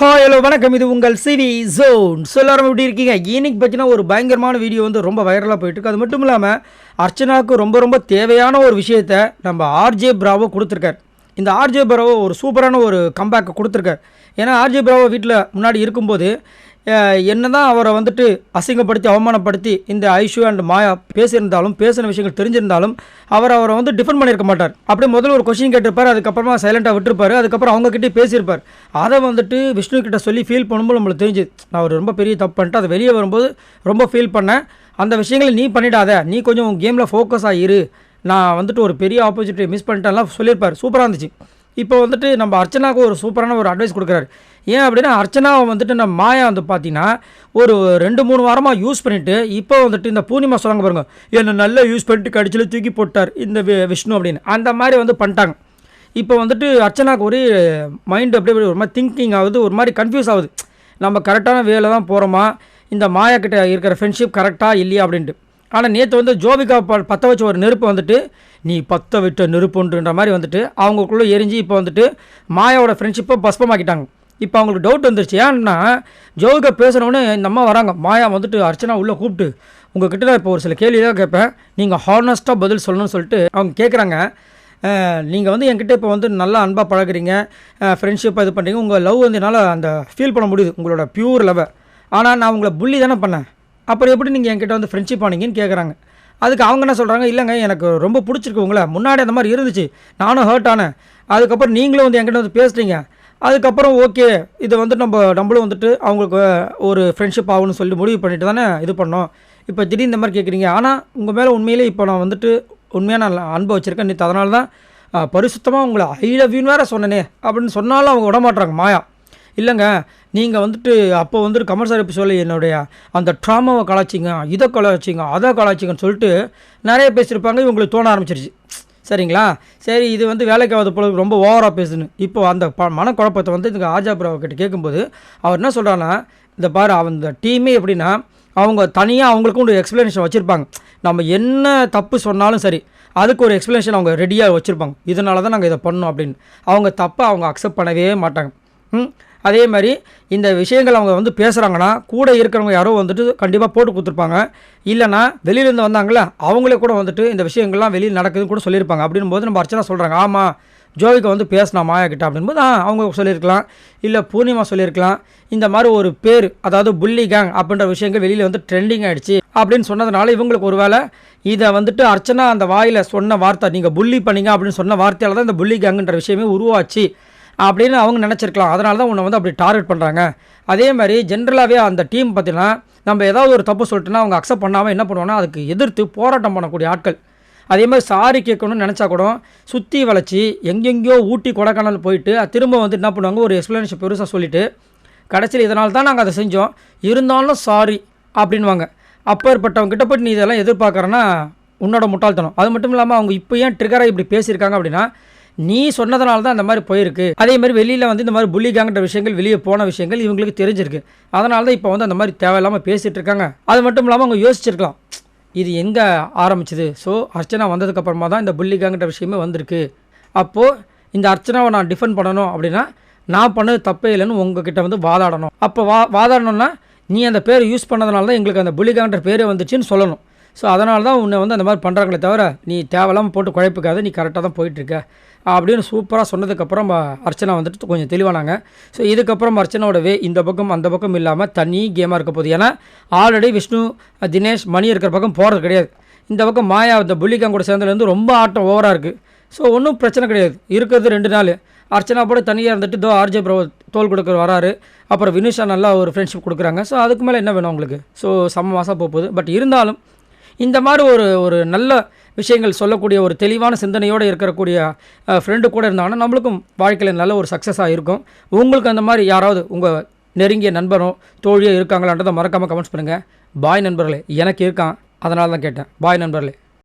Hello வணக்கம். இது உங்கள் சிவி ஜோன். எல்லாரும் எப்படி இருக்கீங்க? இன்னைக்கு பார்த்தீங்கன்னா ஒரு பயங்கரமான வீடியோ வந்து ரொம்ப வைரலாக போயிட்டுருக்கு. அது மட்டும் இல்லாமல் அர்ச்சனாவுக்கு ரொம்ப தேவையான ஒரு விஷயத்தை நம்ம ஆர்ஜே பிராவோ கொடுத்துருக்கார். இந்த ஆர்ஜே பிராவோ ஒரு சூப்பரான ஒரு கம்பேக்கை கொடுத்துருக்கார். ஏன்னா ஆர்ஜே பிராவோ வீட்டில் முன்னாடி இருக்கும்போது என்ன தான் அவரை வந்துட்டு அசிங்கப்படுத்தி அவமானப்படுத்தி இந்த ஐஷு அண்ட் மாயா பேசியிருந்தாலும் பேசின விஷயங்கள் தெரிஞ்சிருந்தாலும் அவரை வந்து டிஃபெண்ட் பண்ணியிருக்க மாட்டார். அப்படியே முதல்ல ஒரு கொஸ்டின் கேட்டிருப்பார், அதுக்கப்புறமா சைலண்ட்டாக விட்டுருப்பார், அதுக்கப்புறம் அவங்ககிட்டே பேசியிருப்பார். அதை வந்துட்டு விஷ்ணு கிட்ட சொல்லி ஃபீல் பண்ணும்போது நம்மளுக்கு தெரிஞ்சு நான் அவர் ரொம்ப பெரிய தப்பு பண்ணிட்டு அதை வெளியே வரும்போது ரொம்ப ஃபீல் பண்ணேன். அந்த விஷயங்களை நீ பண்ணிடாத, நீ கொஞ்சம் உன் கேமில் ஃபோக்கஸ் ஆகிரு, நான் வந்துட்டு ஒரு பெரிய ஆப்பர்ச்சுனிட்டி மிஸ் பண்ணிட்டேன்லாம் சொல்லியிருப்பார். சூப்பராக இருந்துச்சு. இப்போ வந்துட்டு நம்ம அர்ச்சனாவுக்கு ஒரு சூப்பரான ஒரு அட்வைஸ் கொடுக்குறாரு. ஏன் அப்படின்னா அர்ச்சனாவை வந்துட்டு நம்ம மாயா வந்து பார்த்தீங்கன்னா ஒரு 2-3 வாரமாக யூஸ் பண்ணிவிட்டு இப்போ வந்துட்டு இந்த பூர்ணிமா சொல்கிறாங்க பாருங்க, என்னை நல்லா யூஸ் பண்ணிட்டு கடிச்சில் தூக்கி போட்டார் இந்த விஷ்ணு அப்படின்னு, அந்த மாதிரி வந்து பண்ணிட்டாங்க. இப்போ வந்துட்டு அர்ச்சனாவுக்கு ஒரு மைண்டு அப்படியே ஒரு மாதிரி திங்கிங் ஆகுது, ஒரு மாதிரி கன்ஃபியூஸ் ஆகுது. நம்ம கரெக்டான வேலை தான் போகிறோமா, இந்த மாயா கிட்ட இருக்கிற ஃப்ரெண்ட்ஷிப் கரெக்டாக இல்லையா அப்படின்ட்டு. ஆனால் நேற்று வந்து ஜோவிகா பற்ற வச்ச ஒரு நெருப்பு வந்துட்டு நீ பற்ற விட்ட நெருப்புன்ற மாதிரி வந்துட்டு அவங்களுக்குள்ளே எரிஞ்சு இப்போ வந்துட்டு மாயாவோட ஃப்ரெண்ட்ஷிப்பை பஸ்பமாக்கிட்டாங்க. இப்போ அவங்களுக்கு டவுட் வந்துருச்சு. ஏன்னா ஜோவிகா பேசுகிறவொன்னே இந்த அம்மா வராங்க, மாயா வந்துட்டு அர்ச்சனா உள்ளே கூப்பிட்டு உங்கள்கிட்ட நான் இப்போ ஒரு சில கேள்வியாக கேட்பேன், நீங்கள் ஹானஸ்ட்டாக பதில் சொல்லணும்னு சொல்லிட்டு அவங்க கேட்குறாங்க. நீங்கள் வந்து என்கிட்ட இப்போ வந்து நல்லா அன்பாக பழகுறீங்க, ஃப்ரெண்ட்ஷிப்பாக இது பண்ணுறீங்க, உங்கள் லவ் வந்து என்னால் அந்த ஃபீல் பண்ண முடியுது, உங்களோட பியூர் லவ்வை. ஆனால் நான் உங்களை புள்ளி தானே பண்ணேன், அப்புறம் எப்படி நீங்கள் என்கிட்ட வந்து ஃப்ரெண்ட்ஷிப் ஆனீங்கன்னு கேட்குறாங்க. அதுக்கு அவங்க என்ன சொல்கிறாங்க, இல்லைங்க எனக்கு ரொம்ப பிடிச்சிருக்கு உங்களை, முன்னாடி அந்த மாதிரி இருந்துச்சு, நானும் ஹர்ட் ஆனேன், அதுக்கப்புறம் நீங்களும் வந்து என்கிட்ட வந்து பேசுகிறீங்க, அதுக்கப்புறம் ஓகே இதை வந்து நம்மளும் வந்துட்டு அவங்களுக்கு ஒரு ஃப்ரெண்ட்ஷிப் ஆகும்னு சொல்லி முடிவு பண்ணிட்டு தானே இது பண்ணோம். இப்போ திடீர்னு இந்த மாதிரி கேட்குறீங்க, ஆனால் உங்கள் மேலே உண்மையிலே இப்போ நான் வந்துட்டு உண்மையாக நான் அன்பை வச்சுருக்கேன், நீ அதனால தான் பரிசுத்தமாக உங்களை ஐ லவ் யூன்னு வேறு சொன்னனே அப்படின்னு சொன்னாலும் அவங்க விடமாட்டுறாங்க மாயா. இல்லைங்க நீங்கள் வந்துட்டு அப்போ வந்துட்டு கமல் சார் இப்போ சொல்லி என்னுடைய அந்த ட்ராமாவை கலாச்சிங்க, இதை கலாச்சிங்க, அதை கலாச்சிங்கன்னு சொல்லிட்டு நிறைய பேசியிருப்பாங்க. இவங்களுக்கு தோண ஆரம்பிச்சிருச்சு. சரிங்களா, சரி இது வந்து வேலைக்காவது போல ரொம்ப ஓவராக பேசுன்னு. இப்போது அந்த மனக்குழப்பத்தை வந்து இந்த ஆர்ஜே பிராவோ கிட்ட கேட்கும்போது அவர் என்ன சொல்கிறான்னா, இந்த பாரு அந்த டீமே எப்படின்னா அவங்க தனியாக அவங்களுக்கும் ஒரு எக்ஸ்ப்ளனேஷன் வச்சுருப்பாங்க. நம்ம என்ன தப்பு சொன்னாலும் சரி அதுக்கு ஒரு எக்ஸ்ப்ளனேஷன் அவங்க ரெடியாக வச்சுருப்பாங்க. இதனால தான் நாங்கள் இதை பண்ணோம் அப்படின்னு. அவங்க தப்பை அவங்க அக்செப்ட் பண்ணவே மாட்டாங்க. அதே மாதிரி இந்த விஷயங்கள் அவங்க வந்து பேசுகிறாங்கன்னா கூட இருக்கிறவங்க யாரோ வந்துட்டு கண்டிப்பாக போட்டு கொடுத்துருப்பாங்க. இல்லைனா வெளியிலேருந்து வந்தாங்களே அவங்களே கூட வந்துட்டு இந்த விஷயங்கள்லாம் வெளியில் நடக்குதுன்னு கூட சொல்லியிருப்பாங்க. அப்படின் போது நம்ம அர்ச்சனா சொல்கிறாங்க, ஆமாம் ஜோவிகா வந்து பேசினா மாயா கிட்ட அப்படின்போது அவங்க சொல்லியிருக்கலாம், இல்லை பூர்ணிமா சொல்லியிருக்கலாம். இந்த மாதிரி ஒரு பேர், அதாவது புள்ளி கேங் அப்படின்ற விஷயங்கள் வெளியில் வந்து ட்ரெண்டிங் ஆகிடுச்சு அப்படின்னு சொன்னதுனால இவங்களுக்கு ஒரு வேளை இதை வந்துட்டு அர்ச்சனா அந்த வாயில் சொன்ன வார்த்தை, நீங்கள் புள்ளி பண்ணிங்க அப்படின்னு சொன்ன வார்த்தையால் தான் இந்த புள்ளி கேங்குன்ற விஷயமே உருவாச்சு அப்படின்னு அவங்க நினச்சிருக்கலாம். அதனால தான் உன்னை வந்து அப்படி டார்கெட் பண்ணுறாங்க. அதே மாதிரி ஜென்ரலாகவே அந்த டீம் பார்த்திங்கன்னா நம்ம ஏதாவது ஒரு தப்பு சொல்லிட்டுனா அவங்க அக்செப்ட் பண்ணாமல் என்ன பண்ணுவோன்னா அதுக்கு எதிர்த்து போராட்டம் பண்ணக்கூடிய ஆட்கள். அதே மாதிரி சாரி கேட்கணும்னு நினச்சா கூட சுற்றி வளைச்சி எங்கெங்கேயோ ஊட்டி கொடைக்கானல் போயிட்டு திரும்ப வந்து என்ன பண்ணுவாங்க, ஒரு எக்ஸ்ப்ளனேஷன் பெருசாக சொல்லிவிட்டு கடைசியில் இதனால தான் நாங்கள் அதை செஞ்சோம், இருந்தாலும் சாரி அப்படின்வாங்க. அப்பேற்பட்டவங்ககிட்ட போய்ட்டு நீ இதெல்லாம் எதிர்பார்க்குறேன்னா உன்னோட முட்டாள்தனம். அது மட்டும் இல்லாமல் அவங்க இப்போ ஏன் ட்ரிகராக இப்படி பேசியிருக்காங்க அப்படின்னா நீ சொன்னதுனால தான் இந்த மாதிரி போயிருக்கு. அதே மாதிரி வெளியில் வந்து இந்த மாதிரி புள்ளி கேங்கிற விஷயங்கள் வெளியே போன விஷயங்கள் இவங்களுக்கு தெரிஞ்சிருக்கு. அதனால தான் இப்போ வந்து அந்த மாதிரி தேவையில்லாமல் பேசிகிட்டு இருக்காங்க. அது மட்டும் இல்லாமல் அவங்க யோசிச்சிருக்கலாம், இது எங்கே ஆரம்பிச்சிது. ஸோ அர்ச்சனா வந்ததுக்கப்புறமா தான் இந்த புள்ளி கேங்கிற விஷயமே வந்திருக்கு. அப்போது இந்த அர்ச்சனாவை நான் டிஃபெண்ட் பண்ணணும் அப்படின்னா நான் பண்ணது தப்பே இல்லைன்னு உங்ககிட்ட வந்து வாதாடணும். அப்போ வாதாடணும்னா நீ அந்த பேரை யூஸ் பண்ணதுனால தான் எங்களுக்கு அந்த புள்ளி கேங்கிற பேரே வந்துச்சுன்னு சொல்லணும். ஸோ அதனால தான் உன்னை வந்து அந்த மாதிரி பண்ணுறாங்களே தவிர நீ தேவையில்லாமல் போட்டு குழப்பிக்காத, நீ கரெக்டாக தான் போயிட்டுருக்க அப்படின்னு சூப்பராக சொன்னதுக்கப்புறம் அர்ச்சனா வந்துட்டு கொஞ்சம் தெளிவானாங்க. ஸோ இதுக்கப்புறம் அர்ச்சனாவோட இந்த பக்கம் அந்த பக்கம் இல்லாமல் தனி கேமாக இருக்க போகுது. ஏன்னா ஆல்ரெடி விஷ்ணு, தினேஷ், மணி இருக்கிற பக்கம் போகிறது கிடையாது. இந்த பக்கம் மாயா இந்த புள்ளிகாங் கூட சேர்ந்ததுலேருந்து ரொம்ப ஆட்டம் ஓவராக இருக்குது. ஸோ ஒன்றும் பிரச்சனை கிடையாது, இருக்கிறது 2 நாள். அர்ச்சனா போட தனியாக இருந்துட்டு ஆர்ஜே பிராவோ தோல் கொடுக்குற வராரு, அப்புறம் வினுஷா நல்லா ஒரு ஃப்ரெண்ட்ஷிப் கொடுக்குறாங்க. ஸோ அதுக்கு மேலே என்ன வேணும் உங்களுக்கு? ஸோ செம்ம மாதம் போகுது. பட் இருந்தாலும் இந்த மாதிரி ஒரு நல்ல விஷயங்கள் சொல்லக்கூடிய ஒரு தெளிவான சிந்தனையோடு இருக்கக்கூடிய ஃப்ரெண்டு கூட இருந்தாங்கன்னா நம்மளுக்கும் வாழ்க்கையில் நல்ல ஒரு சக்ஸஸாக இருக்கும். உங்களுக்கு அந்த மாதிரி யாராவது உங்கள் நெருங்கிய நண்பரோ தோழியோ இருக்காங்களான்றதை மறக்காமல் கமெண்ட்ஸ் பண்ணுங்கள். பாய் நண்பர்களே, எனக்கு இருக்கான், அதனால தான் கேட்டேன். பாய் நண்பர்களே.